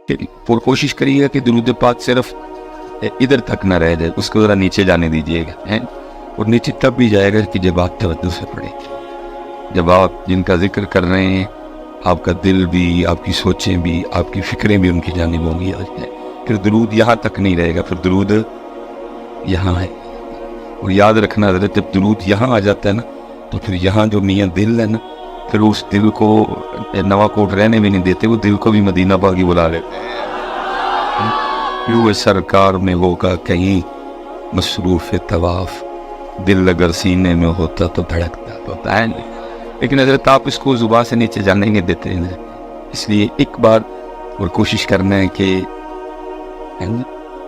कि कोशिश करिएगा कि दुरूद पाक सिर्फ इधर तक ना रह जाए, उसको ज़रा नीचे जाने दीजिएगा, हैं। और नीचे तब भी जाएगा कि जब आप तवज्जो से पढ़ें, जब आप जिनका जिक्र कर रहे हैं आपका दिल भी, आपकी सोचें भी, आपकी फ़िक्रें भी उनकी जानिब होंगी। फिर दुरूद यहाँ तक नहीं रहेगा, फिर दुरूद यहाँ है। और याद रखना हज़रत, जब दुरूद यहाँ आ जाता है ना, तो फिर यहाँ जो मियाँ दिल है ना, फिर उस दिल को नवाकोट रहने भी नहीं देते, वो दिल को भी मदीना बागी बुला लेते हैं। सरकार में होगा कहीं मसरूफ़ तवाफ़, दिल अगर सीने में होता तो धड़कता तो है नहीं। लेकिन हज़रत आप इसको ज़ुबान से नीचे जाने नहीं देते हैं, इसलिए एक बार और कोशिश करना है कि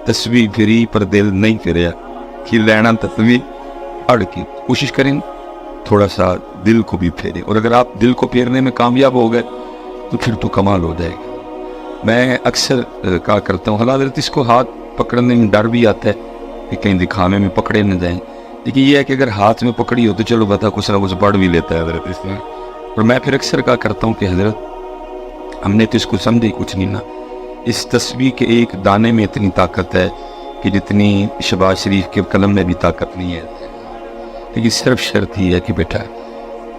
तस्वीर फिरी पर दिल नहीं फिरया, कि लेना तस्वीर अड़ की कोशिश करें, थोड़ा सा दिल को भी फेरें। और अगर आप दिल को फेरने में कामयाब हो गए तो फिर तो कमाल हो जाएगा। मैं अक्सर कहा करता हूँ, हालांकि इसको हाथ पकड़ने में डर भी आता है कि कहीं दिखावे में पकड़े न जाएं, लेकिन ये है कि अगर हाथ में पकड़ी हो तो चलो बता कुछ ना कुछ पढ़ भी लेता है हज़रत इसमें। और मैं फिर अक्सर कहा करता हूँ कि हज़रत हमने तो इसको समझे कुछ नहीं ना, इस तस्वीर के एक दाने में इतनी ताकत है कि जितनी शहबाज शरीफ के कलम में भी ताकत नहीं है। लेकिन सिर्फ शर्त ही है कि बेटा,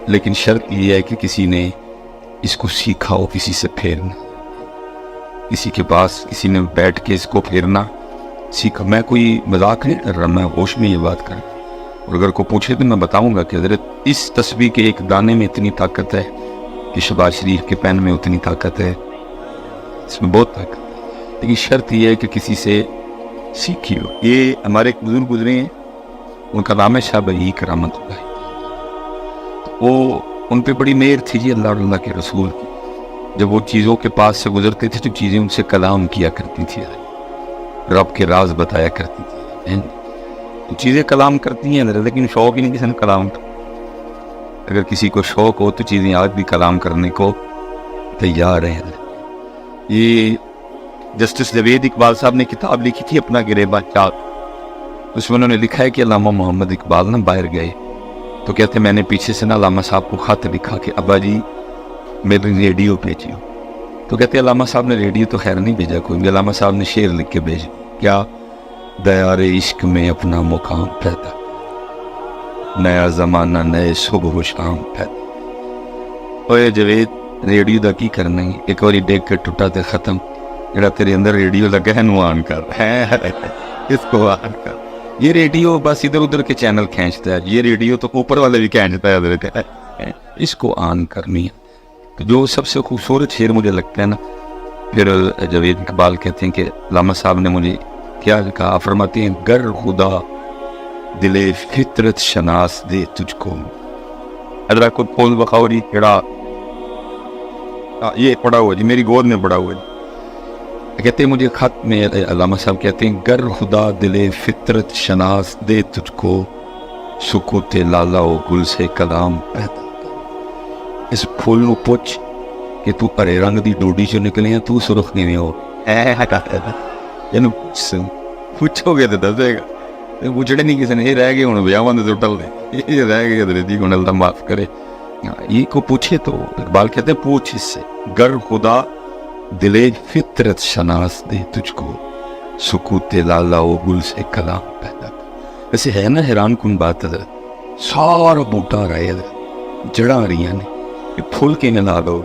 लेकिन शर्त ये है कि किसी ने इसको सीखा हो, किसी से फेरना, किसी के पास किसी ने बैठ के इसको फेरना सीखा। मैं कोई मजाक नहीं कर रहा, मैं होश में ये बात कर रहा। और अगर को पूछे तो मैं बताऊंगा कि हज़रत इस तस्वीर के एक दाने में इतनी ताकत है कि शहबाज शरीफ के पेन में उतनी ताकत है, इसमें बहुत ताकत है। लेकिन शर्त यह है कि किसी से सीखी हो। ये हमारे एक बुजुर्ग गुजरे हैं, उनका नाम है शाह बही करामत हुआ। वो उन पे बड़ी मेहर थी जी अल्लाह और अल्लाह के रसूल की। जब वो चीज़ों के पास से गुजरते थे तो चीज़ें उनसे कलाम किया करती थी, रब के राज बताया करती थी। तो चीज़ें कलाम करती हैं, लेकिन शौक़ ही नहीं किसी ने कलाम का। अगर किसी को शौक़ हो तो चीज़ें आज भी कलाम करने को तैयार हैं। ये जस्टिस जावेद इकबाल साहब ने किताब लिखी थी अपना गिरेबान चाक, उसमें उन्होंने लिखा है कि अल्लामा मोहम्मद इकबाल ना बाहर गए तो कहते मैंने पीछे से ना अल्लामा साहब को खत लिखा कि अब्बा जी मेरी रेडियो भेजियो। तो कहते अल्लामा साहब ने रेडियो तो खैर नहीं भेजा कोई, अल्लामा साहब ने शेर लिख के भेजा, क्या दयारे इश्क में अपना मुकाम पैदा, नया ज़माना नए सुबह शाम पैदा। ओए जवेद रेडियो का की करना है, एक बार देख के टुटा तो ख़त्म, जरा तेरे अंदर रेडियो लगा है नू ऑन कर है इसको ऑन कर। ये रेडियो बस इधर उधर के चैनल खींचता है, ये रेडियो तो ऊपर वाले भी खींचता है, इसको ऑन करनी है। तो जो सबसे खूबसूरत शेर मुझे लगता है ना, फिर जावेद इकबाल कहते हैं कि अल्लामा साहब ने मुझे क्या कहा, फरमाते हैं गर खुदा दिले फितरत शनास दे तुझको। अदरा को पोल बखावरी ये पड़ा हुआ जी, मेरी गोद में पड़ा हुआ जी। कहते हैं मुझे खत में अल्लामा साहब कहते हैं गर खुदा दिले फितरत शनास दे तुझको, सुकूते लाला ओ गुल से कलाम पैदा। इस फूल ਨੂੰ ਪੁੱਛ कि तू हरे रंग की डोडी चो निकले हैं, तू सुरख किवें हो ਇਹਨੂੰ ਪੁੱਛੋਗੇ तो दसेगा, पूछने नहीं किसी ने, ये रह गए हूँ ब्याहां दे टलदे, ये रह गए अंग्रेजी को अल्लाह माफ करे। ये को पूछे तो इकबाल कहते हैं पूछ इससे, गर खुदा दिले फितरत शनास दे तुझको, सुकूते लाला ओ गुल से कलाम पैदा। वैसे है ना हैरान कुन बात है, सारा बूटा आ रहा है, जड़ा आ रही ने, ये फूल के ला दो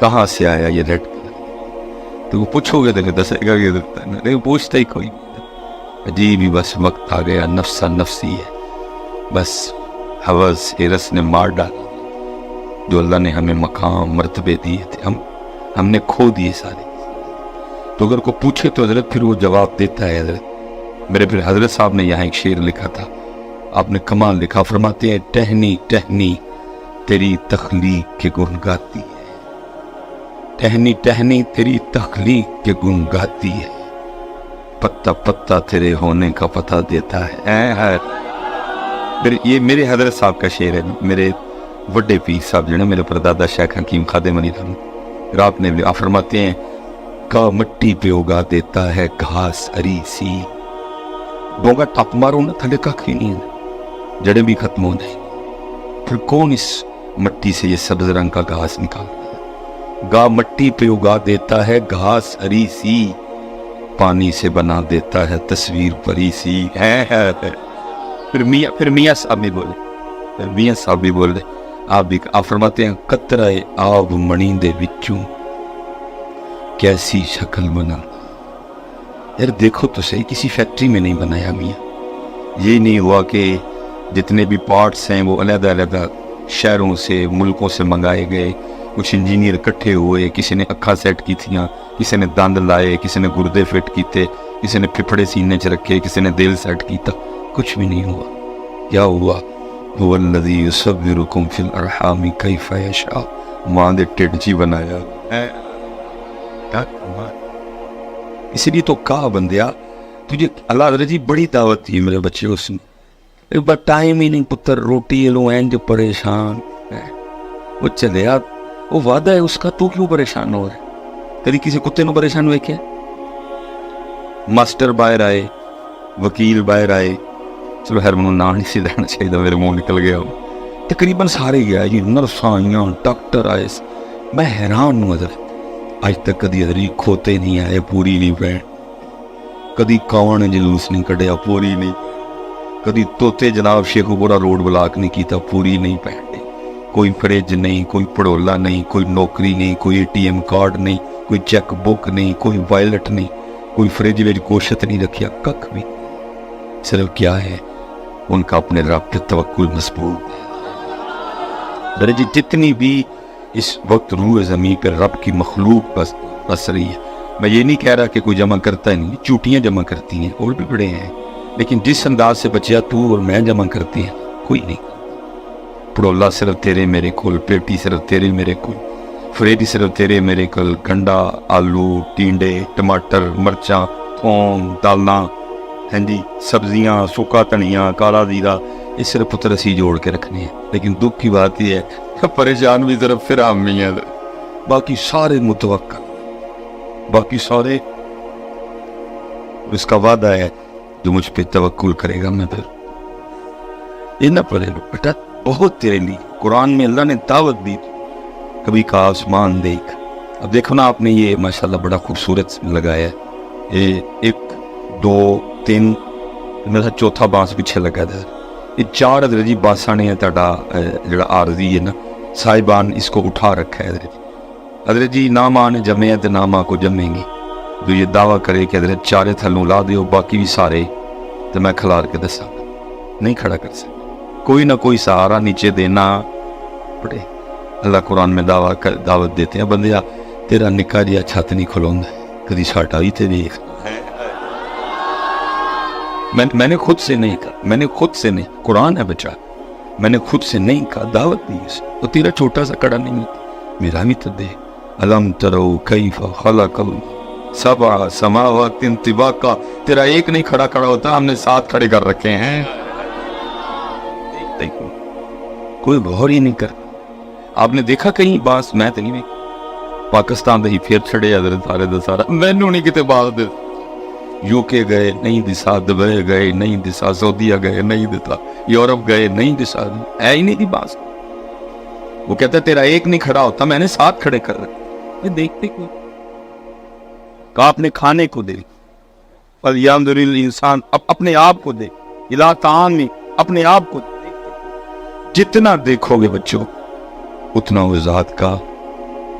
कहाँ से आया ये रेड कलर, तो वो पूछोगे तो दसेगा ये देता है, लेकिन पूछता ही कोई। अजीब ही बस वक्त आ गया, नफ्सा नफ्सी है, बस हवस हिरस ने मार डाला। जो अल्लाह ने हमें मकाम मर्तबे दिए थे हमने खो दिए सारे। तो अगर को पूछे तो हजरत फिर वो जवाब देता है। हजरत मेरे फिर हजरत साहब ने यहाँ एक शेर लिखा था, आपने कमाल लिखा, फरमाते हैं टहनी टहनी तेरी तख्लीक के गुण गाती है, टहनी टहनी तेरी तख्लीक के गुण गाती है, पत्ता पत्ता तेरे होने का पता देता है। फिर ये मेरे हजरत साहब का शेर है, मेरे बड़े पीर साहब जो मेरे परदादा शेख हकीम खादिम अली रात ने फरमाते हैं का मिट्टी पे उगा देता है घास हरी सी, बोगा टप मारो ना थले कख ही नहीं है, जड़ें भी खत्म हो जाएंगी, फिर कौन इस मिट्टी से ये सब्ज रंग का घास निकालता है। गा मट्टी पे उगा देता है घास हरी सी, पानी से बना देता है तस्वीर परी सी है। फिर मियाँ साहब भी बोले, फिर मियाँ साहब भी बोले, आप फरमाते हैं कतराए आब मणि दे विचों कैसी शक्ल बना। यार देखो तो सही, किसी फैक्ट्री में नहीं बनाया मियाँ। ये नहीं हुआ कि जितने भी पार्ट्स हैं वो अलग-अलग शहरों से मुल्कों से मंगाए गए, कुछ इंजीनियर इकट्ठे हुए, किसी ने अखा सेट की थियाँ, किसी ने दंद लाए, किसी ने गुर्दे फिट कीते, किसी ने फिफड़े सीने च रखे, किसी ने दिल सेट किया। कुछ भी नहीं हुआ। क्या हुआ? हुवल्लज़ी युसव्विरुकुम फिल अरहामी कैफ़ यशा। माँ ने टिड्ड जी बनाया है। क्या कमाल। इसलिए तो कहा बंदिया, तुझे अल्लाह हज़रत जी बड़ी दावत थी मेरे बच्चे उसने, एक बार टाइम ही नहीं पुत्र, रोटी लो एंज परेशान है। वो चले यार, वो वादा है उसका, तू क्यों परेशान हो रहा है? कभी किसी कुत्ते को परेशान हुए क्या? मास्टर बाहर आए, वकील बाहर आए, चलो खैर मैं ना नहीं सी लेना चाहिए, मेरे मुंह निकल गया। तकरीबन सारे गया जी, नर्सां आईयां, डॉक्टर आए। मैं हैरान हूँ अदर, अज तक कदी अदरी खोते नहीं आए पूरी नहीं पैन, कदी कावड़ ने जलूस नहीं कढ़िया पूरी नहीं, कदी तोते जनाब शेखुपुरा रोड ब्लॉक नहीं किया पूरी नहीं पैन। कोई फ्रिज नहीं, कोई पड़ोला नहीं, कोई नौकरी नहीं, कोई ATM कार्ड नहीं, कोई चेक बुक नहीं, कोई वायलेट नहीं, कोई फ्रिज में गोश्त नहीं रखिया, कख भी। सिर्फ क्या है, उनका अपने रब पे तवक्कुल मजबूत है। दरअसल जितनी भी इस वक्त रूह ज़मीन पर रब की मखलूक बस रही है, मैं ये नहीं कह रहा कि कोई जमा करता ही नहीं, चूटियाँ जमा करती हैं और भी बड़े हैं, लेकिन जिस अंदाज से बचिया तू और मैं जमा करती हैं कोई नहीं। पड़ोला सिर्फ तेरे मेरे कोल, पेटी सिर्फ तेरे मेरे कोल, फ्रिज सिर्फ तेरे मेरे कोल, गंडा, आलू, टींडे, टमाटर, मरचा, थोम, दालां, हैं जी, सब्जियां, सूखा धनिया, काला जीरा, ये सिर्फ पुत्र असी जोड़ के रखने हैं। लेकिन दुख की बात यह है, परेशान भी सिर्फ फिर हम ही हैं, बाकी सारे मुतवक्किल, बाकी सारे इसका वादा है जो मुझ पे तवक्कुल करेगा मैं फिर ये ना पढ़े लो बेटा, बहुत तेरे लिए कुरान में अल्लाह ने दावत दी, कभी का आसमान देख। अब देखो ना आपने ये माशाल्लाह बड़ा खूबसूरत लगाया है, ये 1 2 3 मेरा चौथा बांस पीछे लगा था, ये 4 हज़रत जी बांसा ने जड़ा आरजी है ना साहिबान इसको उठा रखा है। हज़रत जी ना माँ ने जमे तो ना माँ को जमेंगी, जो ये दावा करे कि हज़रत 4 थलों ला दो बाकी भी सारे, तो मैं खिलार के दसा नहीं खड़ा कर सकता, कोई ना कोई सहारा नीचे देना पड़े। अल्लाह कुरान में दावत देते हैं, बंदिया तेरा निका जिहा छत नहीं खुलौंदा, कदी साडा भी ते देख। मैंने खुद से नहीं कहा, मैंने खुद से नहीं, कुरान है बच्चा, मैंने खुद से नहीं कहा, दावत दी उसे। तो तेरा छोटा सा कड़ा नहीं होता, मेरा भी तो दे। अलम तरो कैफ खलक़ल सबअ समावातिन तिबाका, तेरा एक नहीं खड़ा होता, हमने 7 खड़े कर रखे हैं। देखो कोई गौर ही नहीं कर। आपने देखा कहीं बांस? मैं तो नहीं देखा। पाकिस्तान ही फिर छड़े हज़रत सारे दा सारा, मैनू नहीं किते बांस दे। यूके गए नहीं दिसा, दुबई गए नहीं दिसा, सऊदीया गए नहीं दिसा, यूरोप गए नहीं दिसा, है ही नहीं थी बांस। वो कहता तेरा एक नहीं खड़ा होता, मैंने 7 खड़े कर रखे। देखते कोई कहा अपने खाने को दे, पर यामदुरिल इंसान अपने आप को दे, इला तामी अपने आप को दे। जितना देखोगे बच्चों उतना वो ज़ात का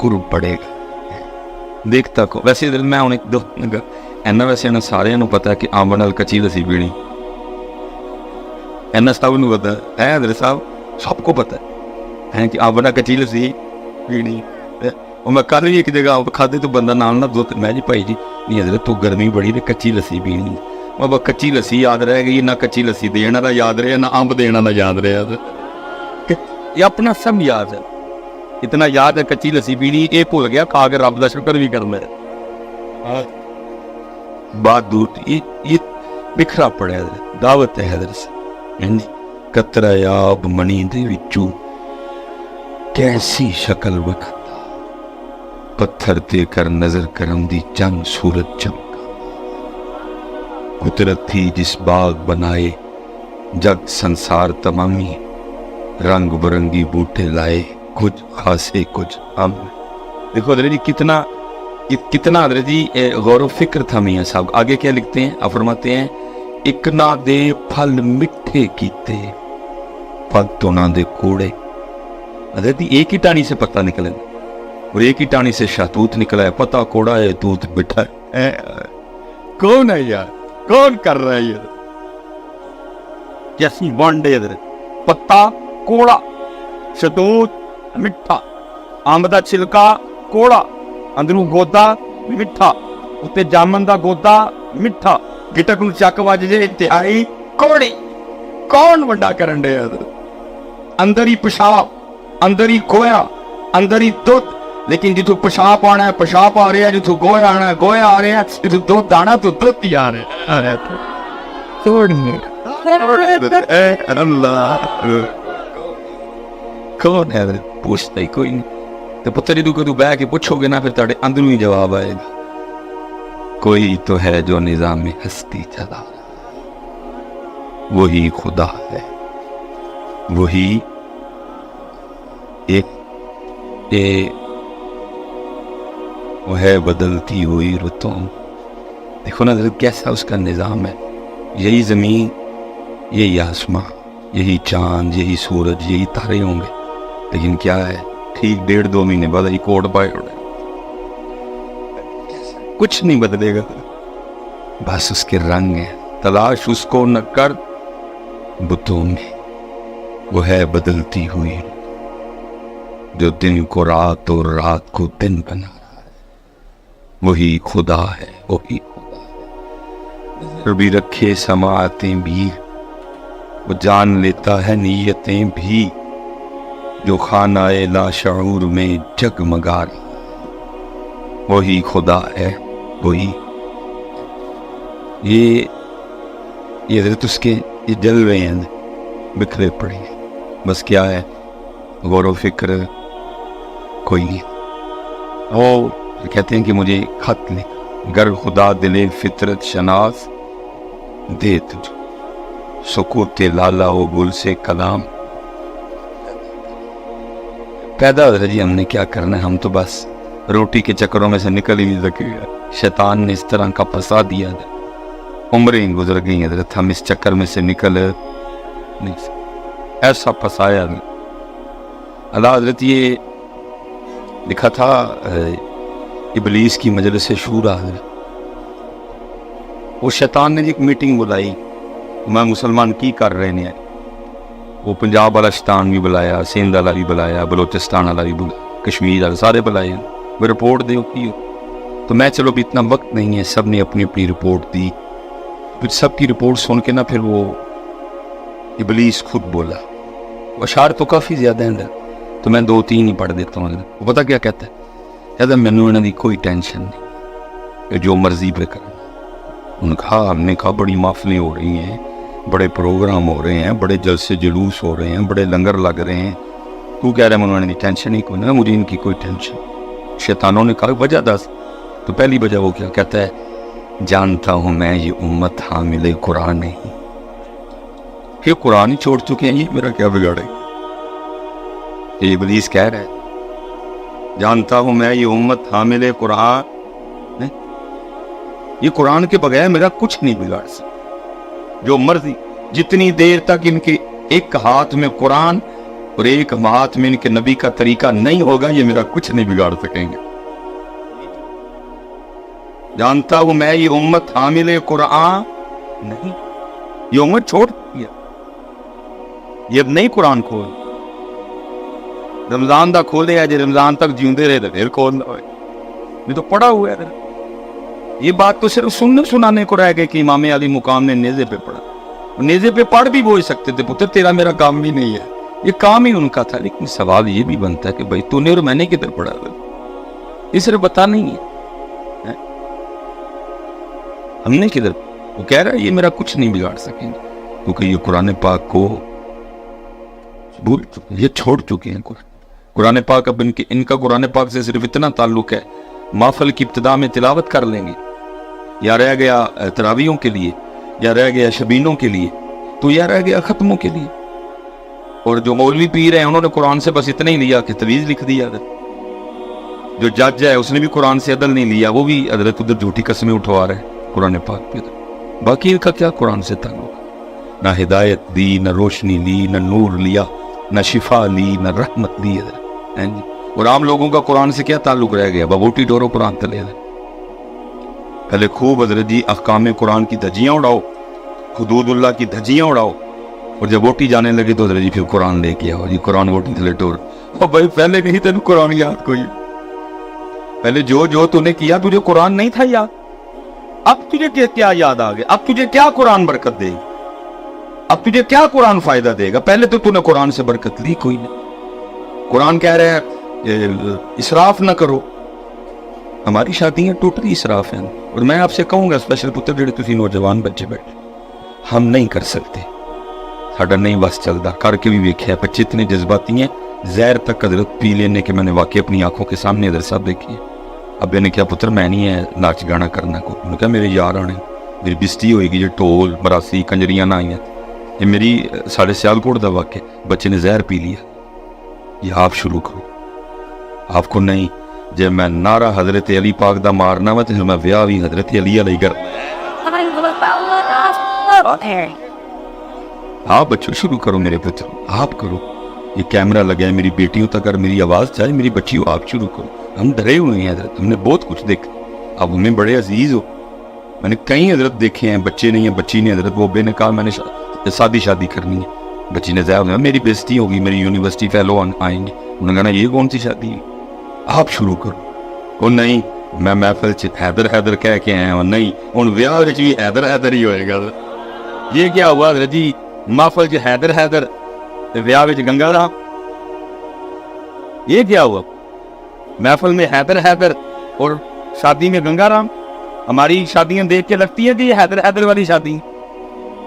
कुर्ब बढ़ेगा। देखता को वैसे मैं उन्हें दो इन्ना वैसे इन्हें सारे पता है कि अंब नाल कच्ची लस्सी पीनी, इन्ना सब नूं पता है हज़रत साहब, सबको पता है कि अंब नाल कच्ची लस्सी पीनी। और मैं कल भी एक जगह खाधे तो बंदा नाल ना दुध, मैं जी भाई जी नहीं हज़रत तू गर्मी बड़ी तो कच्ची लस्सी पीनी। मैं कच्ची लस्सी याद रह गई, ना कच्ची लस्सी देने वाला याद रहा, ना अंब देने वाला याद रहा, ये अपना सब याद है। इतना याद है कच्ची लस्सी पीनी, ये भूल गया खा के रब का शुक्र भी करना है। बात दूर, ये बिखरा पड़ा है, दावत है हज़रत से। कतरा आब मणि दे विचों कैसी शक्ल वखता, पत्थर ते कर नजर करम दी चंद सूरत चमका। कुदरत थी जिस बाग बनाए जग संसार तमामी, रंग बिरंगी बूटे लाए कुछ खासे कुछ हम। देखो हजरत जी कितना हजरत जी गौर व फिक्र था मियाँ साहब। आगे क्या लिखते हैं, आप फरमाते हैं एक ना दे फल मिठे कीते फल तो ना दे कूड़े। हजरत जी एक ही टानी से पत्ता निकले और एक ही टानी से शहतूत निकला है, पता कोड़ा है तूत मिठा है। कौन है यार, कौन कर रहा है ये? कैसी बॉन्ड है इधर, पत्ता कोड़ा, शहतूत मिठा, अंब दा छिलका कोड़ा, अंदरों गोदा मिठा, उत्ते जामन दा गोदा मिठा, गिटक नूं चक वज जे इंतहाई कोड़ी। कौन वड्डा करन दे? अंदर ही पेशाब, अंदर ही गोया, अंदर ही दुध। लेकिन जिथों पेशाब आना है पेशाब आ रहा है, जिथों गोया आना है गोया आ रहा है, जिथों दुध आना तो दुध ही आ रहा है। कौन है? पूछता ही कोई नहीं। तो पुत्र जी को बह के पूछोगे ना फिर तेरे अंदरों ही जवाब आएगा। कोई तो है जो निजाम में हस्ती चला, वही खुदा है, वही एक वो है बदलती हुई रुतों। देखो ना कैसा उसका निज़ाम है। यही ज़मीन, यही आसमां, यही चांद, यही सूरज, यही तारे होंगे, लेकिन क्या है ठीक 1.5-2 महीने बाद ही कोट पाए उड़े, कुछ नहीं बदलेगा। बस उसके रंग है, तलाश उसको न कर बुतों में, वो है बदलती हुई जो दिन को रात और रात को दिन बना रहा है, वही खुदा है, वही खुदा है। नजर भी रखे समाअतें भी, वो जान लेता है नीयतें भी, जो खानाए लाशऊर में जगमगा रहा है, वही खुदा है, वही। ये हजरत उसके ये जलवे हैं बिखरे पड़े हैं। बस क्या है, गौर व फिक्र कोई नहीं। वो कहते हैं कि मुझे खत लिख, गर खुदा दिले फितरत शनास दे तुझे, सुकूते लाला हो गुल से कलाम। पैदा हो जी हमने क्या करना है, हम तो बस रोटी के चक्करों में से निकल ही नहीं सके। शैतान ने इस तरह का फंसा दिया, उम्रें गुजर गई हजरत, हम इस चक्कर में से निकल नहीं सकते, ऐसा फंसाया। अल्लाह हजरत ये लिखा था इबलीस की मजलिस शूरा, वो शैतान ने एक मीटिंग बुलाई, मैं मुसलमान की कर रहे हैं। वो पंजाब वाला शैतान भी बुलाया, सिंध वाला भी बुलाया, बलोचिस्तान वाला भी बुलाया, कश्मीर वाला, सारे बुलाए। वो रिपोर्ट दो की हो, तो मैं चलो भी इतना वक्त नहीं है, सब ने अपनी अपनी रिपोर्ट दी। फिर सबकी रिपोर्ट सुन के ना फिर वो इबलीस खुद बोला, वो अशार तो काफ़ी ज़्यादा है, तो मैं 2-3 ही पढ़ देता हूँ। वो पता क्या कहता है, कहता मैनू इन्हों की कोई टेंशन नहीं, जो मर्जी पे कर। उनका हमने कहा बड़ी महफिलें हो रही हैं, बड़े प्रोग्राम हो रहे हैं, बड़े जलसे जुलूस हो रहे हैं, बड़े लंगर लग रहे हैं, तू कह रहा है मैंने इनकी टेंशन ही कोई ना, मुझे इनकी कोई टेंशन। शैतानों ने कहा वजह दस, तो पहली वजह वो क्या कहता है, जानता हूँ मैं ये उम्मत हामिले कुरान नहीं, ये कुरान ही छोड़ चुके हैं, ये मेरा क्या बिगाड़ेगा। ये इब्लीस कह रहा है, जानता हूँ मैं ये उम्मत हामिले कुरान नहीं, ये कुरान के बगैर मेरा कुछ नहीं बिगाड़ सकता। जो मर्जी, जितनी देर तक इनके एक हाथ में कुरान और एक हाथ में इनके नबी का तरीका नहीं होगा, ये मेरा कुछ नहीं बिगाड़ सकेंगे। जानता हूं मैं ये उम्मत हामिले कुरान नहीं, ये उम्मत छोड़ दिया, ये अब नहीं कुरान खोल। रमजान दा खोले है, जो रमजान तक जींदे रहे तो फिर खोल नहीं तो पढ़ा हुआ है। ये बात तो सिर्फ सुनने सुनाने को रह गए कि इमाम अली मुकाम ने नेज़े पे पढ़ा, नेज़े पे पढ़ भी बोल सकते थे, पुत्र तेरा मेरा काम भी नहीं है, ये काम ही उनका था। लेकिन सवाल ये भी बनता है कि भाई तूने और मैंने किधर पढ़ा, ये सिर्फ बता नहीं है, हमने किधर। वो कह रहा है ये मेरा कुछ नहीं बिगाड़ सकेंगे, क्योंकि ये कुरान पाक को भूल चुके, ये छोड़ चुके हैं। कुरान पाक अब इनका कुरान पाक से सिर्फ इतना ताल्लुक है, महफिल की इब्तिदा में तिलावत कर लेंगे, या रह गया तरावियों के लिए, या रह गया शबीनों के लिए, तो या रह गया खत्मों के लिए। और जो मौलवी पीर हैं उन्होंने कुरान से बस इतना ही लिया कि तवीज़ लिख दिया, جو جج ہے اس نے بھی قرآن سے عدل نہیں لیا, وہ بھی حضرت ادھر جھوٹی قسمیں اٹھوا رہے ہیں قرآن پاک پہ. باقی ان کا کیا قرآن سے تعلق؟ نہ ہدایت دی, نہ روشنی لی, نہ نور لیا, نہ شفا لی, نہ رحمت لی حضرت. اور عام لوگوں کا قرآن سے کیا تعلق رہ گیا؟ ببوٹی ڈورو قرآن تلے. پہلے خوب حضرت جی احکام قرآن کی دھجیاں اڑاؤ, حدود اللہ کی دھجیاں اڑاؤ, اور جب ووٹی جانے لگے تو حضرت جی پھر قرآن لے کے آؤ جی, قرآن ووٹی تلے ٹور. اور بھائی پہلے نہیں تین قرآن یاد کوئی, پہلے جو تو نے کیا تجھے قرآن نہیں تھا یاد, اب تجھے کیا یاد آ گیا؟ اب تجھے کیا قرآن برکت دے گی؟ اب تجھے کیا قرآن فائدہ دے گا؟ پہلے تو نے قرآن سے برکت لی کوئی نہیں. قرآن کہہ رہے ہیں اسراف نہ کرو. ہماری شادیاں ٹوٹلی اسراف ہیں. اور میں آپ سے کہوں گا اسپیشل پتر جڑے تسی نوجوان بچے بیٹھے, ہم نہیں کر سکتے, ساڈا نہیں بس چلتا. کر کے بھی ویکھیا بچے اتنے جذباتی ہیں, زہر تک حضرت پی لینے کے میں نے واقعی اپنی آنکھوں کے سامنے حضرت صاحب دیکھی ہے. ابے نے کیا پتر میں نہیں ہے ناچ گانا کرنا کو, انہوں نے کہا میرے یار آنے, میری بستی ہوئے گی, جو ٹول براسی کنجریاں نہ آئی ہیں. یہ میری ساڑھے سیالکوٹ دا واقعہ, بچے نے زہر پی لیا. یہ آپ شروع کرو, آپ کو نہیں. جب میں نعرہ حضرت علی پاک دا مارنا وا تو میں ویاہ بھی حضرت علی علیہ کر. آپ بچوں شروع کرو میرے پتر, آپ کرو. یہ کیمرہ لگا ہے, میری بیٹیوں تک اگر میری آواز چاہے میری بچیوں آپ شروع کرو. ہم ڈرے ہوئے ہیں حضرت, ہم نے بہت کچھ دیکھا. آپ ہمیں بڑے عزیز ہو. میں نے کئی حضرت دیکھے ہیں, بچے نہیں ہیں, بچی نہیں. حضرت وہ بے نے کہا میں نے شادی کرنی ہے, بچی نے ظاہر میری بےزتی ہوگی, میری یونیورسٹی فیلو آئیں گے. انہوں نے کہا یہ کون سی شادی ہے, آپ شروع کرو. وہ نہیں میں محفل حیدر کہہ کے آیا ہوں, نہیں ان ویاہ بھی حیدر ہی ہوئے گا. یہ کیا ہوا حضرت جی, محفل چ حیدر ویاہ گنگا رام. یہ کیا ہوا, محفل میں حیدر اور شادی میں گنگا رام. ہماری شادیاں دیکھ کے لگتی ہے کہ یہ حیدر والی شادی,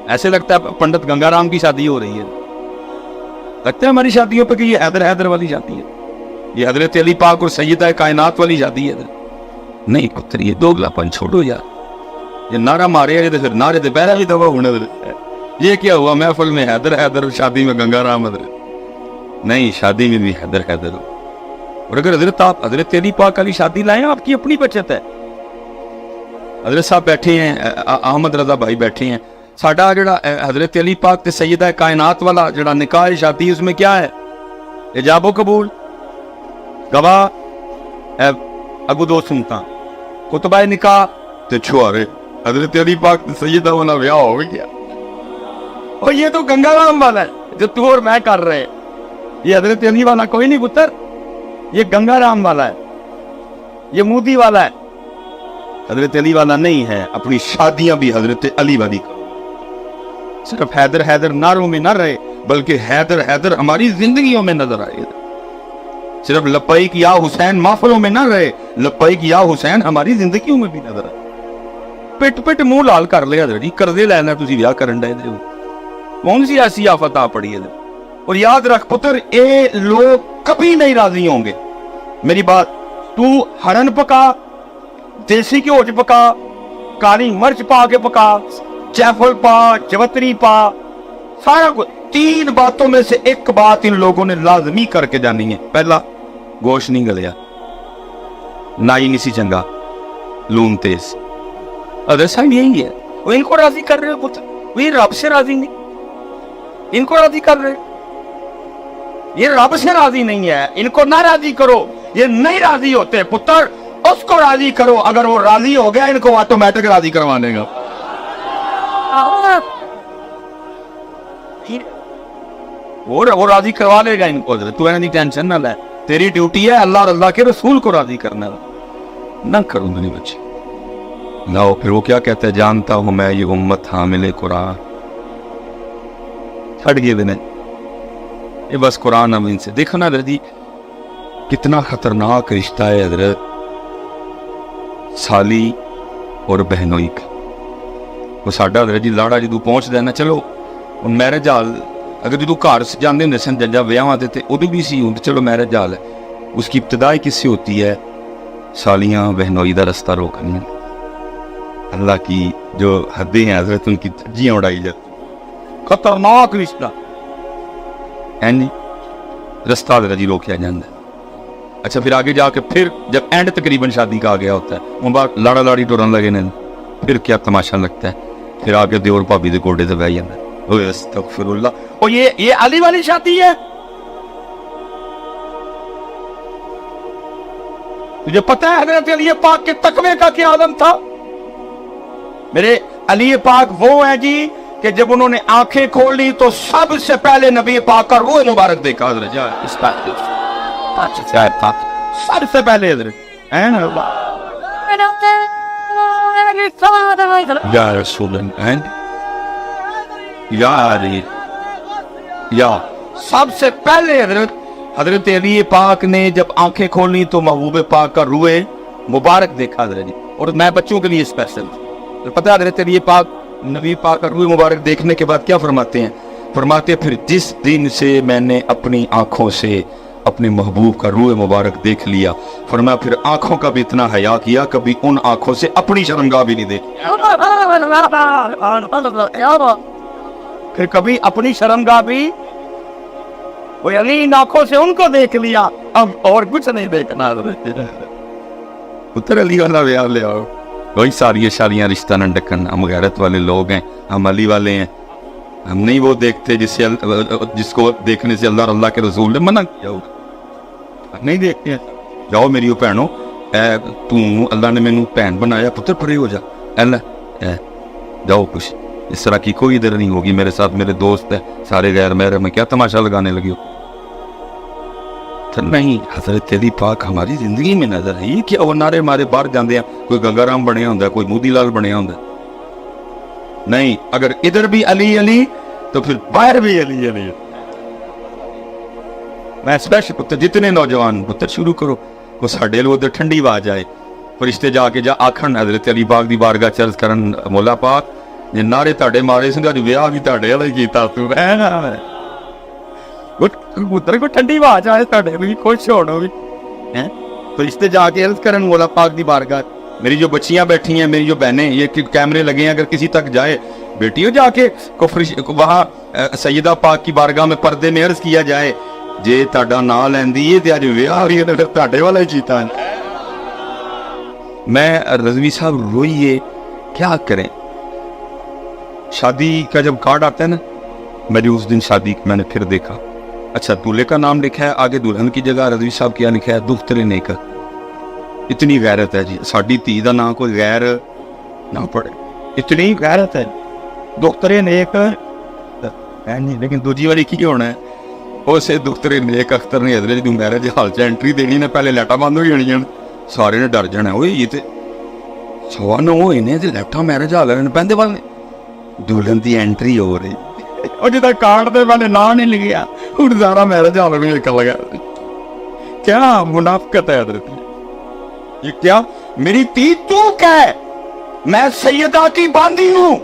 ایسے لگتا ہے پنڈت گنگا رام کی شادی ہو رہی ہے. لگتا ہے ہماری شادیوں پہ کہ یہ حیدر والی شادی ہے, یہ حضرت علی پاک اور سیدہ کائنات والی شادی ہے. نہیں پتر یہ دوگلا پن چھوڑو یار, یہ نعرہ مارے تو پھر نعرے تو پہلا بھی دبا ہونے. یہ کیا ہوا محفل میں حیدر شادی میں گنگا رام حضرت. نہیں شادی میں بھی حیدر ہو. اور اگر حضرت آپ حضرت علی پاک والی شادی لائیں, آپ کی اپنی بچت ہے. حضرت صاحب بیٹھے ہیں, احمد رضا بھائی بیٹھے ہیں, ساڈا جڑا حضرت علی پاک تے سیدہ کائنات والا جڑا نکاح شادی اس میں کیا ہے؟ اجاب و قبول, گواہ اگو دو سنتا, خطبہ نکاح تے چھوارے. حضرت علی پاک تے سیدہ والا بیاہ ہو گیا. اور یہ تو گنگا رام والا ہے جو تو اور میں کر رہے, یہ حضرت علی والا کوئی نہیں پتر, یہ گنگا رام والا ہے, یہ مودی والا ہے. حضرت علی والا نہیں ہے. اپنی شادیاں بھی حضرت علی والی کرو. صرف حیدر نعروں میں نہ رہے, بلکہ حیدر ہماری زندگیوں میں نظر آئے. صرف لبیک یا حسین محفلوں میں نہ رہے, لبیک یا حسین ہماری زندگیوں میں بھی نظر آئے. پٹ منہ لال کر لیا حضرت جی, قرضے لینا تسی ویاہ کرن دے ہو, کون سی ایسی آفت آ پڑی ہے. اور یاد رکھ پتر, اے لوگ کبھی نہیں راضی ہوں گے. میری بات, تو ہرن پکا, دیسی گھیو چ پکا, کالی مرچ پا کے پکا, جیفل پا, جوتری پا, سارا کچھ. 3 باتوں میں سے ایک بات ان لوگوں نے لازمی کر کے جانی ہے. پہلا, گوشت نہیں گلیا, نائی نہیں سی چنگا, لون تیز. ادھر صاحب یہی ہے, وہ ان کو راضی کر رہے پتر, وہ رب سے راضی نہیں, ان کو راضی کر رہے, یہ رب سے راضی نہیں ہے. ان کو نہ راضی کرو, یہ نہیں راضی ہوتے پتر, اس کو راضی کرو. اگر وہ راضی ہو گیا ان کو آٹومیٹک راضی کروانے گا. وہ راضی کروا لے گا ان کو. تو انہیں ٹینشن نہ لے, تیری ڈیوٹی ہے اللہ اور اللہ کے رسول کو راضی کرنا. نہ کروں میری بچے نہ ہو. پھر وہ کیا کہتا ہے, جانتا ہوں میں یہ امت حامل قرآن. چھڑ گئے دن یہ بس قرآن اب ان سے دیکھو نا حضرت جی, کتنا خطرناک رشتہ ہے حضرت سالی اور بہنوئی کا. وہ ساڈا حضرت جی لاڑا جدو پہنچ دینا, چلو ان میرج حال اگر جدو گھر جانے ہوں سن جنجا ویاہ آتے تھے ادو بھی سی ہوں, چلو میرج حال ہے. اس کی ابتدائی کس سے ہوتی ہے؟ سالیاں بہنوئی دا رستہ روکنی. اللہ کی جو حدیں ہیں حضرت ان کی دھجیاں اڑائی جاتی. خطرناک رشتہ ہے جی, رستہ حضرت جی روکیا جاتا ہے. अच्छा फिर आगे जाके फिर जब एंड तकरीबन शादी का आ गया होता है, उन बार लाड़ा लाड़ी टुरन लगे ने, फिर क्या तमाशा लगता है, फिर आगे देवर भाभी दे गोडे ते बह जांदा, ओए अस्तगफिरुल्लाह। और ये अली वाली शादी है, तुझे पता है हजरत अली पाक के तकवे का क्या आलम था? मेरे अली पाक वो है जी कि जब उन्होंने आंखें खोली तो सबसे पहले नबी पाक का रूह मुबारक देखा हजरत, सबसे पहले हजरत है ना, या रसूल या सबसे पहले हजरत अली पाक ने जब आंखें खोली तो महबूब पाक का रूह मुबारक देखा हजरत जी। और मैं बच्चों के लिए स्पेशल, तो पता है हजरत अली पाक नबी पाक का रूह मुबारक देखने के बाद क्या फरमाते हैं? फरमाते फिर जिस दिन से मैंने अपनी आंखों से अपने महबूब का रूह मुबारक देख लिया, फरमाया फिर आंखों का भी इतना हया किया, कभी उन आंखों से अपनी शर्मगाह भी नहीं देखी, फिर कभी अपनी शर्मगाह भी, वो यानी इन आंखों से उनको देख लिया, अब और कुछ नहीं देखना। पुत्र अली वाला ब्याह ले आओ, वही सारी शादियां रिश्ता न ढक्कन, हम गैरत वाले लोग हैं, हम अली वाले हैं, हम नहीं वो देखते जिसको देखने से अल्लाह के रसूल ने मना किया हो, नहीं देखते हैं। जाओ मेरी भैनों, तू अल्लाह ने मैनू भैन बनाया, पुत्र परे हो जा, जाओ खुश, इस तरह की कोई इधर नहीं होगी मेरे साथ, मेरे दोस्त है सारे गैर महरम में, क्या तमाशा लगाने लगी हो? तो नहीं, हजरत अली पाक हमारी जिंदगी में नजर है, ये क्या वो नारे मारे बाहर जाते हैं, कोई गंगाराम बनया होंगे, कोई मोतीलाल बनया होंगे, नहीं, अगर इधर भी अली अली तो फिर बाहर भी अली अली। मैं स्पेशल पुत्र जितने नौजवान पुत्र शुरू करो, वो साडे लोग ठंडी आवाज आए, फरिश्ते जाके जा आखन हजरत अली पाक दी बारगाह चर्च करन, मौला पाक जे नारे ताड़े मारे सी, विआह भी ताड़े वाला कीता तू, पुत्र को ठंडी आवाज आए ताड़े भी खुश होना भी हैं, फरिश्ते जाके अर्ज करन मौला पाक दी बारगाह, मेरी जो बच्चियां बैठी हैं, मेरी जो बहनें, ये कैमरे लगे हैं, अगर किसी तक जाए बेटियों जाके वहां सैयदा पाक की बारगाह में पर्दे में अर्ज किया जाए, जे ताड़ा ना लैंदी है ते अज विआह भी ताड़े वाला ही कीता है। मैं रजवी साहब रोइए, क्या करें, शादी का जब कार्ड आता है ना, मेरी उस दिन शादी मैंने फिर देखा, अच्छा दूल्हे का नाम लिखा है, आगे दुल्हन की जगह रजवी साहब क्या लिखा है, दुख्तरे नेक। इतनी गैरत है जी, साड़ी धी का नाम कोई गैर ना पड़े, इतनी गैरत है, दुख्तरे नेक है नहीं, लेकिन दूजी वाली की होना है, उसे दुख्तरे नेक अख्तर ने हजरत दी मैरिज हाल च एंट्री देनी ने, पहले लाइटां बंद हो जानियां, सारे ने डर जाना, ओए ये ते 9:15 होए ने ते लाइटां मैरिज हाल ने पैंदे वाले, दुल्हन दी एंट्री हो रही, और जिदा कार्ड दे वाले नाम नहीं लिखिया, हुण सारा मैरिज हाल में निकल गया, क्या मुनाफिकत है हजरत, ये क्या मेरी ती तू कह, मैं सैयदा की बांदी हूं,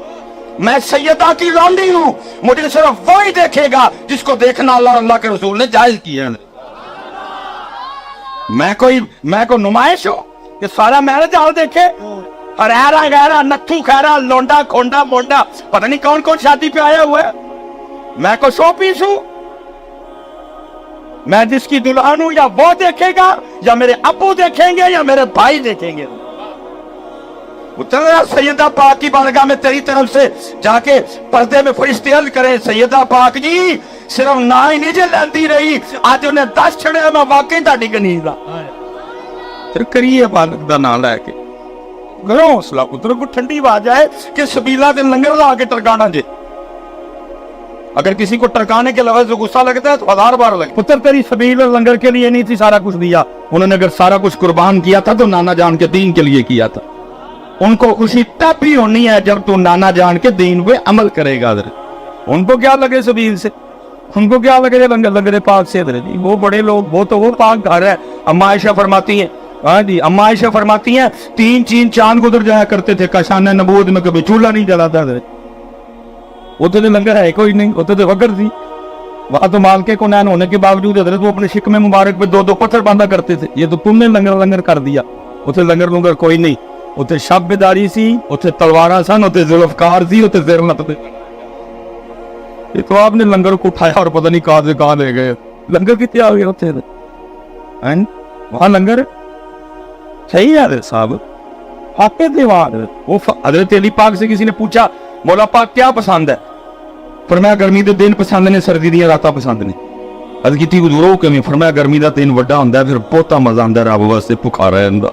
मैं सैयदा की लौंडी हूं, मुझे सिर्फ वही देखेगा जिसको देखना अल्लाह के रसूल ने जायज किया है। मैं कोई नुमाइश हो कि सारा मैरिज हाल देखे, और ऐरा गहरा नत्थू खैरा लौंडा खोंडा मोंडा पता नहीं कौन कौन शादी पे आया हुआ है, मैं कोई शो पीस हूं? मैं जिसकी दुल्हन हूं या वो देखेगा, या मेरे अब्बू देखेंगे, या मेरे भाई देखेंगे? उतर सैयदा पाक की बारगाह में तेरी तरफ से जाके पर्दे में फरिश्ते अर्ज करें, सैयदा पाक जी सिर्फ ना ही नहीं जे लैंदी रही, आज उन्हें 10 छड़े, मैं वाकई ताड़ी गनीज दा, फिर करिए बालक दा नाम लैके करो हौसला, पुत्र को ठंडी आवाज आए कि सबीला के लंगर ला के टरकाना जे, अगर किसी को टरकाने के लफ्ज गुस्सा लगता है तो 1000 बार लगे, पुत्र तेरी सबील और लंगर के लिए नहीं थी सारा कुछ दिया, उन्होंने अगर सारा कुछ कुर्बान किया था तो नाना जान के दीन के लिए किया था, उनको खुशी तब भी होनी है जब तू नाना जान के दीन पे अमल करेगा। उनको क्या लगे सबील से, उनको क्या लगे लंगर लंगर पाक से, वो बड़े लोग, वो तो वो पाक घर है। अम्मा आयशा फरमाती है, हाँ जी, अम्मा आयशा फरमाती हैं 3 चांद गुजर जाया करते थे काशान नबूवत में, कभी चूल्हा नहीं जलाता था, उधर तो लंगर है कोई नहीं, उधर तो वगर थी, वहां तो माल के कुनैन होने के बावजूद हजरत वो अपने शिक में मुबारक पे 2 पत्थर बांधा करते थे, ये तो तुमने लंगर कर दिया, उधर लंगर लुंगर कोई नहीं, उधर शब्बेदारी सी, उधर तलवारा सन, उधर जुल्फकार सी, उधर सिर नपते, ये तो आपने लंगर को उठाया और पता नहीं कहां से कहां ले गए, लंगर कितने आ गए उधर, वहां लंगर सही है हजरत साहब, आपके त्योहार। वो हजरत अली पाक से किसी ने पूछा मौला पाक क्या पसंद है, फरमाया गर्मी के दिन पसंद ने, सर्दी दी रातां पसंद ने। अद की गुजरो किवें, फरमाया गर्मी का दिन वड्डा हुंदा, फिर बहुता मजा आंदा, रब वास्ते भुखा रहंदा।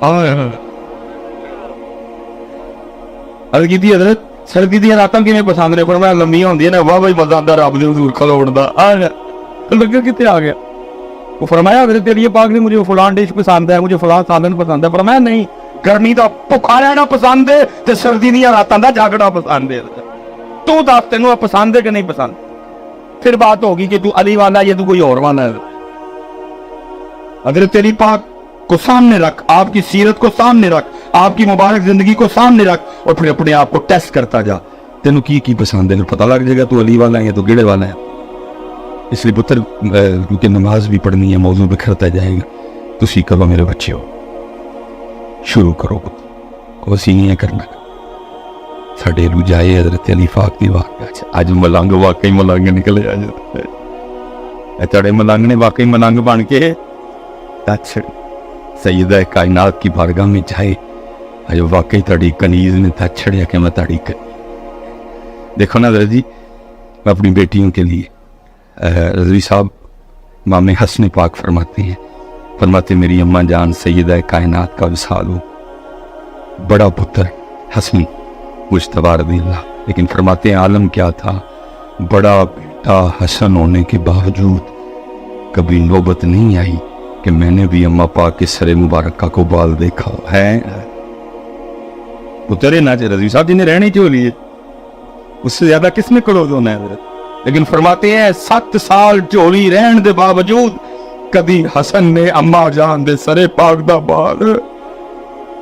अद की हजरत सर्दी दी रातां किवें पसंद ने, फरमाया लंबियां हुंदियां ने, वाह भाई मजा आंदा रब दे हुजूर खलोण दा। लंगर कित्थे आ गया? वो फरमाया हजरत अली पाक ने मुझे फलान डिश पसंद है, मुझे फलान साधन पसंद है। फरमाया नहीं, गर्मी का भुखा रहना पसंद है ते सर्दी दी रातां दा जागना पसंद है। तू दस तेनू पसंद है कि नहीं पसंद? फिर बात होगी कि तू अली वाला है या तू कोई और वाला है। हजरत अली पाक को सामने रख, आपकी सीरत को सामने रख, आपकी मुबारक जिंदगी को सामने रख, और फिर अपने आप को टेस्ट करता जा, तेनू की पसंद है, फिर पता लग जाएगा तू अली वाला है या तू गिड़े वाला है। इसलिए पुत्र, क्योंकि नमाज भी पढ़नी है, मौजू बिखरता जाएगा, तुसी करो मेरे बच्चे हो, शुरू करो पुत्र, वसी नहीं करना। साडे रुझाए हजरत अली पाक दी वाकई अज मलंग वाकई मलंग निकले, अज तेरे मलंग ने वाकई मलंग बन के सैयदा कायनात की बारगाह में जाए, अज वाकई ताड़ी कनीज ने तच छड़िया कि मैं ताड़ी देखो ना हजरत जी, मैं अपनी बेटियों के लिए रज़वी साहब मामे हसन पाक फरमाते हैं, फरमाते मेरी अम्मा जान सैयदा कायनात का विसाल हो, बड़ा पुत्र हसन मुश्तबा रज़ियल्लाह, लेकिन फरमाते हैं आलम क्या था, बड़ा बेटा हसन होने के बावजूद कभी नौबत नहीं आई कि मैंने भी अम्मा पाक के सरे मुबारक को बाल देखा है। पुत्र ना रज़वी साहब जी ने रहने क्यों लिए, उससे ज्यादा किसने क्लोज होना है। लेकिन फरमाते हैं 7 साल झोली रहने के बावजूद कभी हसन ने अम्मा जान दे सरे पाक दा बाल।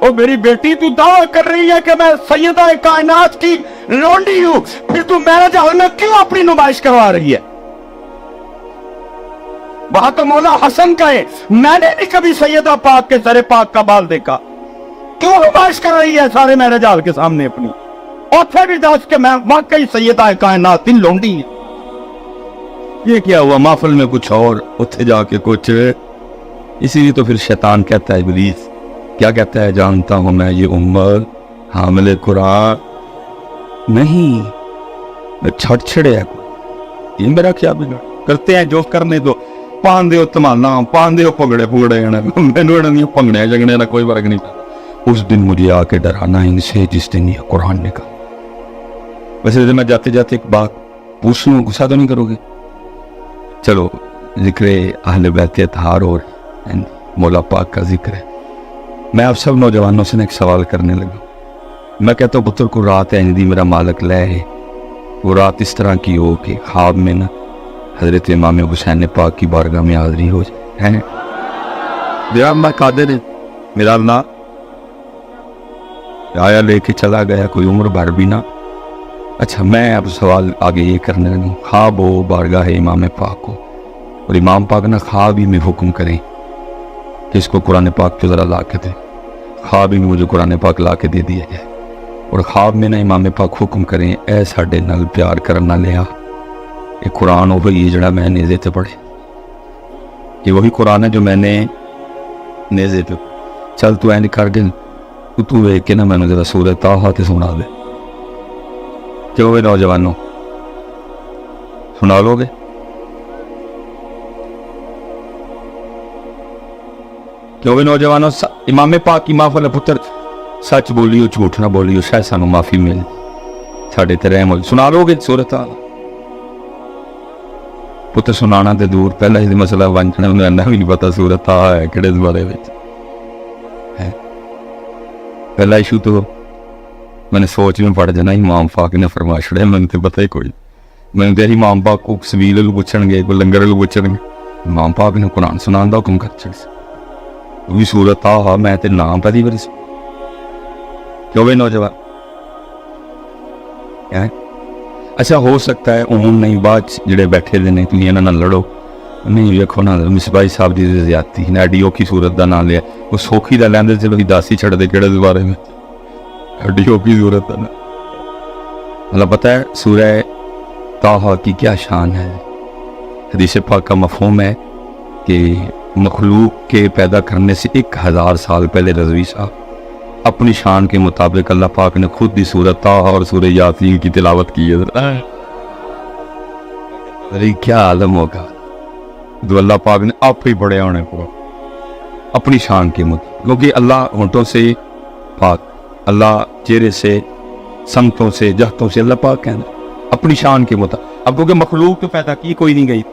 ओ मेरी बेटी, तू दावा कर रही है कि मैं सैयदा कायनात की लोंडी हूं, फिर तू मैरिज हॉल में क्यों अपनी नुमाइश करवा रही है? वहां तो मौला हसन का है, मैंने नहीं कभी सैयदा पाक के सरे पाक का बाल देखा, क्यों नुमाइश कर रही है सारे मैरिज हॉल के सामने अपनी? और फिर भी दस के मैं वाकई सैयदा कायनात की लोंडी है। ये क्या हुआ, महफिल में कुछ और, उत्थे जाके कुछ। इसीलिए तो फिर शैतान कहता है, इब्लीस क्या कहता है, जानता हूं मैं ये उम्मत हामिले कुरान नहीं, छड़ छड़े है, ये मेरा क्या बिगड़, करते हैं जो करने दो, पान दो तमाना, पान दो पगड़े पुगड़े, मैनू भंगड़े जगने का कोई फर्क नहीं। उस दिन मुझे आके डराना इनसे जिस दिन ये कुरान ने कहा। वैसे मैं जाते जाते एक बात पूछ लूं, गुस्सा तो नहीं करोगे? चलो, जिक्र अहले बैत अतहार और मौला पाक का जिक्र है, मैं आप सब नौजवानों से एक सवाल करने लगा। मैं कहता हूँ पुत्र को रात है दी मेरा मालिक ले है, वो रात इस तरह की हो कि ख्वाब में ना हजरत इमाम हुसैन पाक की बारगाह में हाजिरी हो जाए। मेरा अल्लाह कादिर है, मेरा अल्लाह आया लेके चला गया, कोई उम्र भर भी ना। अच्छा, मैं अब सवाल आगे ये करने लगा, ख्वाब हो बारगाह है इमाम पाक को, और इमाम पाक ना ख्वाब ही में हुक्म करें कि इसको कुरान पाक को ज़रा ला के दे, ख्वाब ही में मुझे कुरान पाक ला के दे दिया जाए, और ख्वाब में ना इमाम पाक हुक्म करें ऐ साडे नाल प्यार करना लिया, ये कुरान हो भाई जड़ा मैं नेज़े ते पढ़े, ये वही कुरान है जो मैंने नेज़े पे, चल तू ऐन कर दे, तू वेख के ना मैंने जरा सूरत ताहा ते सुना दे। क्यों वे नौजवानों, सुना लोगे? क्यों वे नौजवानों, इमाम पाक की माफल पुत्र सच बोलियो झूठ ना बोलियो, शायद सानू माफी मिल, साडे ते रहम हो। सुना लोगे सूरत पुत्र? सुनाना ते दूर, पहला ही मसला वंचना भी नहीं पता सूरत है किहड़े बारे में है। पहला इशू तो मैंने सोच में पड़ जाना, इमाम पाक ने फरमा छड़े, मैंने तो पता ही कोई, मैंने तो इमाम पाक को सबील पूछणगे, कोई लंगर पूछणगे, इमाम पाक ने कुरान सुनाने का हुक्म कर छड़ भी सूरत आ, मैं तो नाम पहली बारी। क्यों भाई नौजवान है? अच्छा, हो सकता है उन नहीं बाद जेडे बैठे दे ने, तुम इन्हां नाल लड़ो नहीं, वेखो ना मिसबाई साहब जी की ज्यादती ने एडी औखी सूरत का नाम लिया, वो सौखी का लैंदे चलो दस ही छड़ते किहड़े बारे में, एडी औखी सूरत का ना। मतलब पता है सूरह ताहा की क्या शान है। हदीस पाक का मफहूम है कि मखलूक के पैदा करने से 1000 साल पहले रज़वी साहब अपनी शान के मुताबिक अल्लाह पाक ने खुद ही सूरत ताहा और सूरह यासीन की तिलावत की है। अरे क्या आलम होगा जो अल्लाह पाक ने आप ही बड़े होने को अपनी शान के मुताबिक, क्योंकि अल्लाह होंठों से पाक, अल्लाह चेहरे से, संगतों से, जहतों से अल्लाह पाक कहना अपनी शान के मुताबिक। अब क्योंकि मखलूक तो पैदा की कोई नहीं गई,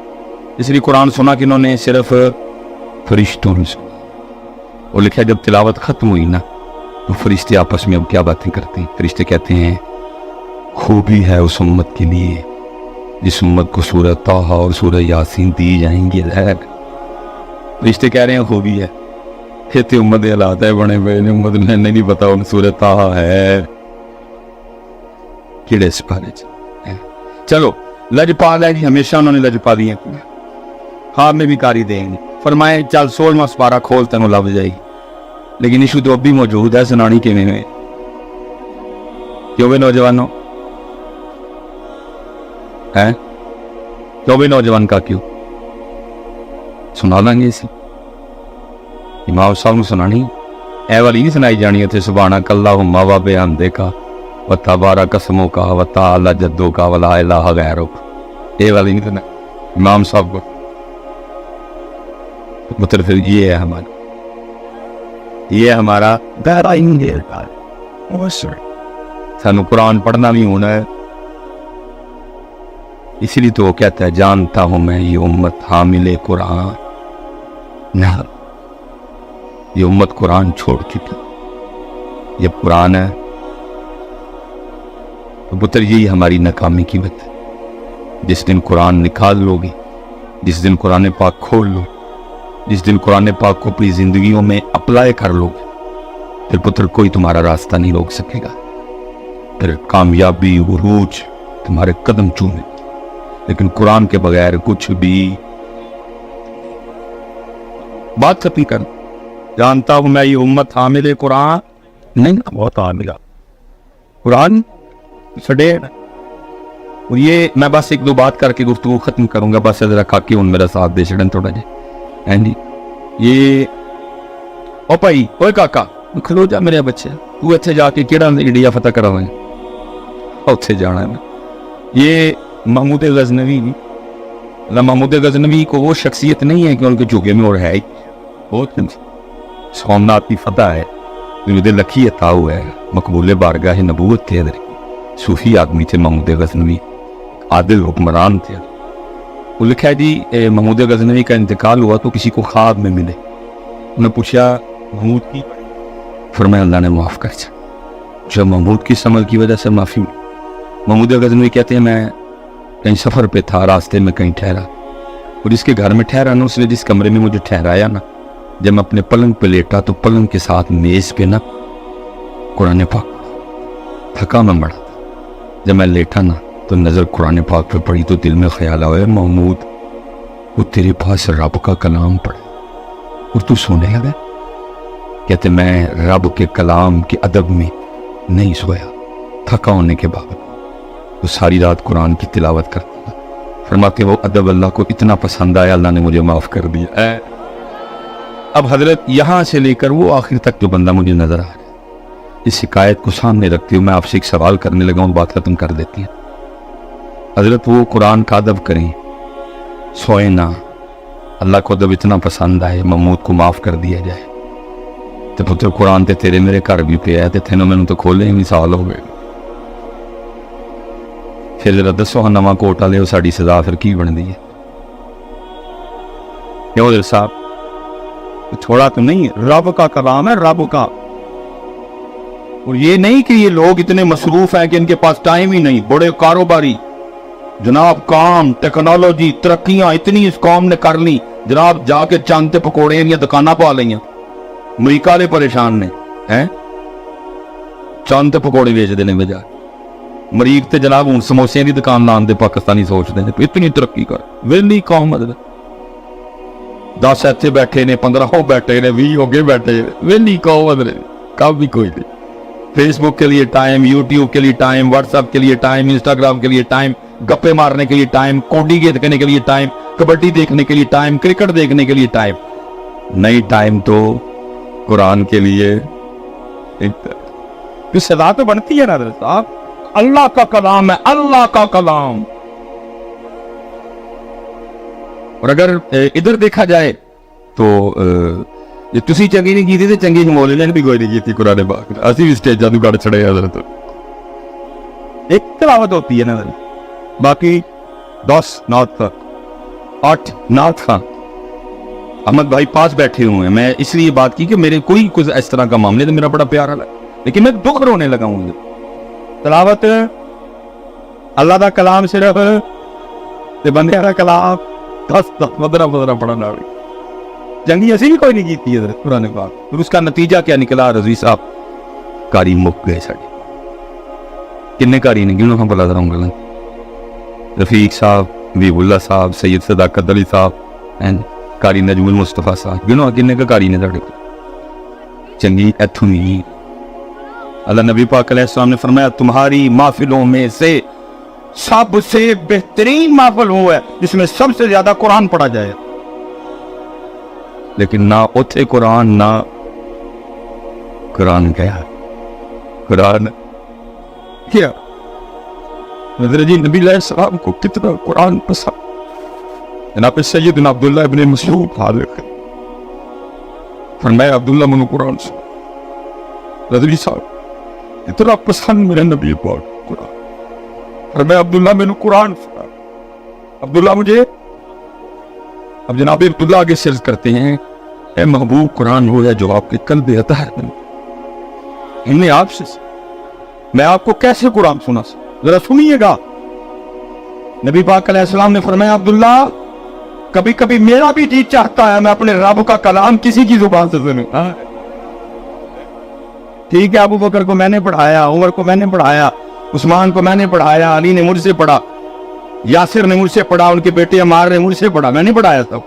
इसलिए कुरान सुना कि इन्होंने सिर्फ फरिश्तों ने सुना। और लिखा जब तिलावत खत्म हुई ना तो फरिश्ते आपस में अब क्या बातें करते हैं। फरिश्ते कहते हैं खूबी है उस उम्मत के लिए जिस उम्मत को सूरह ताहा और सूरह यासीन दी जाएंगी। फरिश्ते कह रहे हैं खूबी है, कहते उम्मत हालात है बने हुए ने, उम्मत ने नहीं पता उन सूरह ताहा है किड़े सिपारे। चलो लजपाल है जी, हमेशा उन्होंने लजपा दिए, ख्वाब में भी कारी देंगे। फरमाए चल 16वां सिपारा खोल तेन लभ जाएगी, लेकिन इशू तो अब भी मौजूद है, सुनानी किवें है। क्यों भी नौजवानों है, क्यों भी नौजवान का क्यों सुना देंगे इसे। इमाम साहब ने सुनानी ए वाली नहीं सुनाई जानी है। सुभाना कल्ला हुम्मा व बिहम्दे का व तबारा कसमों का व ताला जद्दों का वला इलाहा गैरुक, ये वाली नहीं सुना इमाम साहब को। मतलब फिर ये है हमारा, ये हमारा सानू कुरान पढ़ना भी होना है। इसलिए तो वो कहता है जानता हूं मैं ये उम्मत हामिले कुरान ना, ये उम्मत कुरान छोड़ चुकी, ये कुरान है। तो पुत्र यही हमारी नाकामी की वजह है। जिस दिन कुरान निकाल लोगे, जिस दिन कुरान पाक खोल लो, जिस दिन कुरान पाक को अपनी जिंदगियों में अप्लाई कर लोगे, फिर पुत्र कोई तुम्हारा रास्ता नहीं रोक सकेगा। फिर कामयाबी उरूज तुम्हारे कदम चूमे, लेकिन कुरान के बगैर कुछ भी। बात खत्म कर, जानता हूं मैं ये उम्मत हामिले कुरान नहीं, बहुत हामिला कुरान सडे। और ये मैं बस एक दो बात करके गुफ्तगू खत्म करूंगा, बस जरा खाकी हूं मेरा साथ दे छड़न थोड़ा जी। जी ये ओ भाई ओए काका खलो जा मेरे बच्चे, तू इत्थे जाके केड़ा इंडिया फतह करावें, उत्थे जाना है। ये महमूद गजनवी, महमूद गजनवी को वो शख्सियत नहीं है कि उनके झुके में और है ही बहुत सोमनाथ की फतह है, लखी ताऊ है, मकबूल बारगाह नबूवत थे, सूफी आदमी थे महमूद गजनवी, आदिल हुक्मरान थे। वो लिखा है जी महमूद गजनवी का इंतकाल हुआ तो किसी को ख्वाब में मिले, उन्हें पूछा महमूद की, फरमाया अल्लाह ने माफ़ कर दिया। जब महमूद की समझ की वजह से माफ़ी मिली। महमूद गजनवी कहते हैं मैं कहीं सफ़र पे था, रास्ते में कहीं ठहरा, और जिसके घर में ठहरा ना, उसने जिस कमरे में मुझे ठहराया ना, जब मैं अपने पलंग पे लेटा तो पलंग के साथ मेज़ पे ना कुरान पाक, थका मैं मरा था। जब मैं लेटा ना तो नज़र कुरान पाक पे पड़ी तो दिल में ख्याल आया महमूद वो तेरे पास रब का कलाम पढ़े और तू सोने लगा। कहते मैं रब के कलाम के अदब में नहीं सोया, थका होने के बाद तो सारी रात कुरान की तिलावत करता। फरमाते वो अदब अल्लाह को इतना पसंद आया, अल्लाह ने मुझे माफ़ कर दिया। अब हजरत यहाँ से लेकर वो आखिर तक जो बंदा मुझे नज़र आ रहा है, इस शिकायत को सामने रखते हुए मैं आपसे एक सवाल करने लगा हूँ, बात खत्म कर देती है। हजरत वो कुरान का अदब करें, सोए ना, अल्लाह को अदब इतना पसंद आए, महमूद को माफ़ कर दिया जाए, तो पुत्र कुरान ते तेरे मेरे घर भी पे है, तेनों मैनू तो खोले ही साल हो गए। फिर जरा दसो हाँ नवा कोटा ले साड़ी सजा फिर की बनती है। क्यों दिल साहब थोड़ा तो नहीं, रब का कलाम है, रब का। और ये नहीं कि ये लोग इतने मसरूफ हैं कि इनके पास टाइम ही नहीं, बड़े कारोबारी जनाब, काम टेक्नोलॉजी तरक्कियां इतनी इस कौम ने कर ली जनाब, जाके चंद ते पकौड़े दी दुकाना पा लिया। अमरीका वाले परेशान ने हैं, चंद ते पकौड़े बेचते हैं बजा मरीक ते जनाब हूँ समोसिया की दुकान लाने दे पाकिस्तानी सोचते हैं इतनी तरक्की कर। वेली कौम मतलब 10 इतने बैठे ने, 15 बैठे ने, 20 होके बैठे, वेली कौम मतलब कब भी कोई नहीं। फेसबुक के लिए टाइम, यूट्यूब के लिए टाइम, व्हाट्सएप के लिए टाइम, इंस्टाग्राम के लिए टाइम, गप्पे मारने के लिए टाइम, कौडी देखने के लिए टाइम, कबड्डी देखने के लिए टाइम, क्रिकेट देखने के लिए टाइम। نہیں ٹائم تو قرآن کے لیے سزا تو بنتی ہے نا حضرت صاحب, اللہ کا کلام ہے, اللہ کا کلام. اور اگر ادھر دیکھا جائے تو یہ تسی چنگی نہیں کی تھی تو چنگی مولوی نے بھی کوئی نہیں کی تھی قرآن پاک. اسی بھی سٹیجاں تو گڑ چھڑے حضرت. ایک تلاوت ہوتی ہے نا حضرت, باقی 10 نعت کا 8 نعت خان احمد بھائی پاس بیٹھے ہوئے ہیں. میں اس لیے بات کی کہ میرے کوئی کچھ اس طرح کا معاملے تو میرا بڑا پیارا لگا, لیکن میں دکھ رونے لگا ہوں. تلاوت اللہ دا کلام صرف تے بندے دا کلام 10 مدرہ پڑھنا جنگی اسی بھی کوئی نہیں کی حضرت قرآن پاک. پھر اس کا نتیجہ کیا نکلا رضوی صاحب؟ کاری مک گئے ساڑھے. کنے کاری نے گنوں ہم بلا دراؤں گا, رفیق صاحب, حبیب اللہ صاحب, سید صداقت علی صاحب, کاری نجم المصطفیٰ صاحب, گنوں کنے کا کاری نے ساڑھے کو چنگی ایتھوں نہیں. اللہ نبی پاک علیہ السلام نے فرمایا تمہاری محفلوں میں سے سب سے بہترین محفل وہ ہے جس میں سب سے زیادہ قرآن پڑھا جائے. لیکن نہ اتھے قرآن, نہ قرآن کیا قرآن کیا حضرت جی نبی علیہ السلام کو کتنا قرآن پسند. جناب سیدنا عبداللہ ابن مسعود حاضر فرمایا عبداللہ منو قرآن سے رضوی صاحب اتنا پسند میرے نبی پاک قرآن. فرمایا عبداللہ میں نے قرآن سنا. عبداللہ مجھے, اب جناب عبداللہ آگے سرز کرتے ہیں اے محبوب قرآن ہو یا جو آپ کے قلب عطا ہے, ہم نے آپ سے میں آپ کو کیسے قرآن سنا ذرا سنیے گا. نبی پاک علیہ السلام نے فرمایا عبداللہ کبھی کبھی میرا بھی جی چاہتا ہے میں اپنے رب کا کلام کسی کی زبان سے سنوں. ٹھیک ہے, ابو بکر کو میں نے پڑھایا, عمر کو میں نے پڑھایا, عثمان کو میں نے پڑھایا, علی نے مجھ سے پڑھا, یاسر نے مجھ سے پڑھا, ان کے بیٹے عمار نے مجھ سے پڑھا, میں نے پڑھایا سب.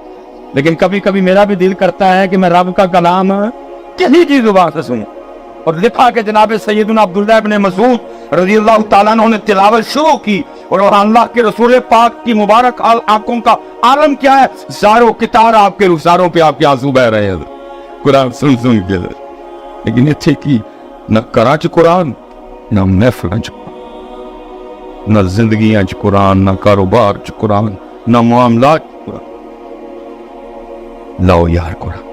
لیکن کبھی کبھی میرا بھی دل کرتا ہے کہ میں رب کا کلام کسی کی زبان سے سنوں. اور لکھا کہ جناب سیدنا عبداللہ ابن مسعود رضی اللہ تعالیٰ عنہ نے تلاوت شروع کی اور اللہ کے رسول پاک کی مبارک آنکھوں کا عالم کیا ہے, زاروں کتار آپ کے رخساروں پہ آپ کے آنسو بہ رہے ہیں قرآن سن سن کے. لیکن اتھے کی نہ کراچ قرآن, نہ محفل نہ زندگیاں چ قرآن, نہ کاروبار چ قرآن, نہ معاملات قرآن. لاؤ یار قرآن.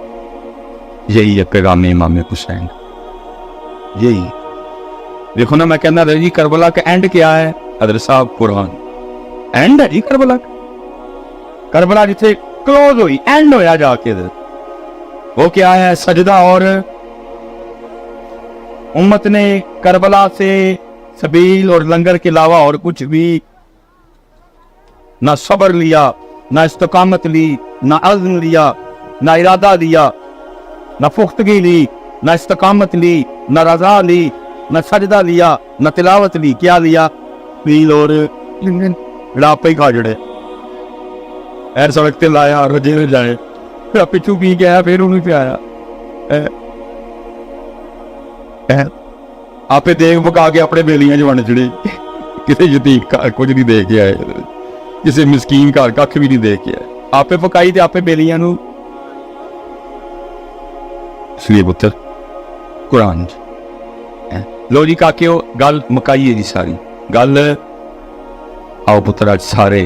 یہی ہے پیغام امام حسین. یہی دیکھو نا, میں کہنا رہا جی کربلا کا اینڈ کیا ہے حضرت صاحب؟ قرآن اینڈ ہے جی کربلا کا. کربلا جتھے کلوز ہوئی اینڈ ہویا جا کے وہ کیا ہے؟ سجدہ. اور امت نے کربلا سے سبیل اور لنگر کے علاوہ اور کچھ بھی نہ صبر لیا, نہ استقامت لی, نہ عزم لیا, نہ ارادہ لیا, نہ پختگی لی, نہ استقامت لی, نہ رضا لی, نہ سجدہ لیا, نہ تلاوت لی. کیا لیا؟ پیل اور لاپے کھا جڑے ایر سڑک تے لایا رجے میں جائے, پھر پچھو پی کے آیا, پھر انہوں پہ آیا آپ دیکھ پکا کے اپنے بیلیاں جوانے چڑے. کسی یتیم گھر کچھ نہیں دے کے آئے, کسی مسکین گھر کھ بھی نہیں دے کے آئے, آپ پکائی تے آپ بیلیاں نو. اس لیے پتر قرآن لو جی کاکیو گل مکائیے جی ساری گل. آؤ پتر آج سارے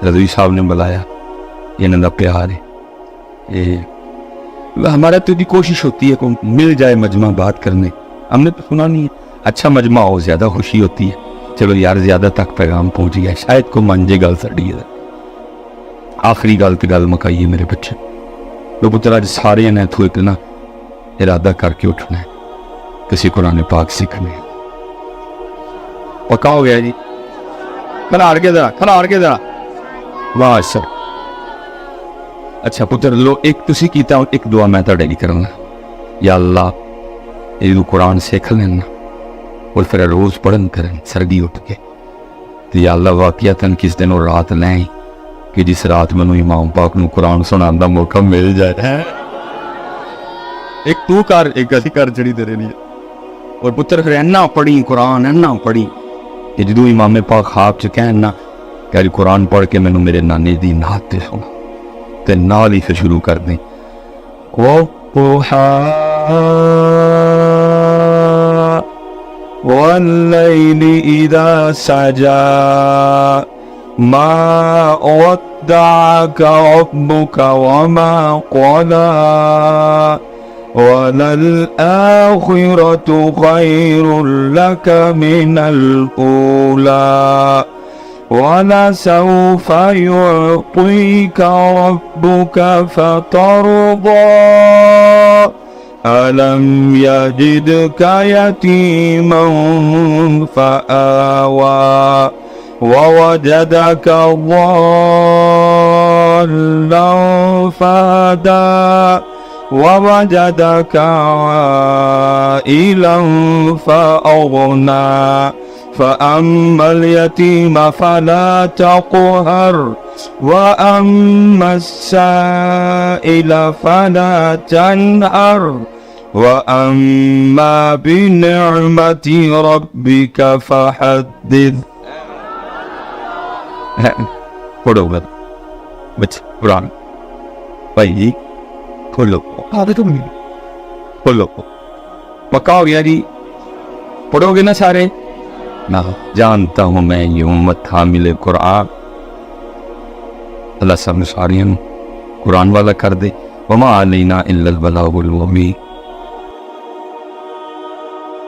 رضوی صاحب نے بلایا, یہ نندا پیار ہے. یہ ہمارا تو بھی کوشش ہوتی ہے کہ مل جائے مجمع بات کرنے. ہم نے تو سنا نہیں ہے, اچھا مجمع ہو زیادہ خوشی ہوتی ہے. چلو یار زیادہ تک پیغام پہنچ گیا, شاید کو منجے گل سڑی ہے. آخری گل تو گل مکائیے میرے بچے. لو پتر آج سارے نے تو ایک نا ارادہ کر کے اٹھنا ہے, کسی قرآن پاک سیکھنے. پکا ہو گیا جی؟ کھلا کے ذرا, کھلا کے ذرا. واہ سر. اچھا پتر لو ایک تسی کیتا ہوں, ایک دعا میں تڑے نہیں کرنا. یا اللہ یہ قرآن سیکھ لینا اور پھر روز پڑھن کریں سردی اٹھ کے. تو یا اللہ واقعتاً کس دن اور رات لیں کہ جس رات میں امام پاک نو قرآن سنان دا موقع مل جائے. ایک تو کر, ایک اسی کر چڑی تیرے لیے. اور پتر پھر اینا پڑھی قرآن, اینا پڑھی کہ جدو امام پاک خواب چ کہنا کہ قرآن پڑھ کے مینوں میرے نانے دی نعت تے سنا تے نال ہی پھر شروع کر دیں والضحى والليل إذا سجى ما ودعك ربك وما قلى وللآخرة خير لك من الأولى ولسوف يعطيك ربك فترضى ألم يجدك يتيما فآوى ووجدك ضالا فهدى ووجدك عائلا فأغنى فأما اليتيم فلا تقهر وأما السائل فلا تنهر وأما بنعمة ربك فحدث. پڑھو بچے قرآن بھائی کھولو کھولو پکا ہو گیا جی. پڑھو گے نا سارے؟ نہ جانتا ہوں میں یہ امت حامل قرآن. اللہ سب نے ساری قرآن والا کر دے. وما علینا الا البلاغ المبین.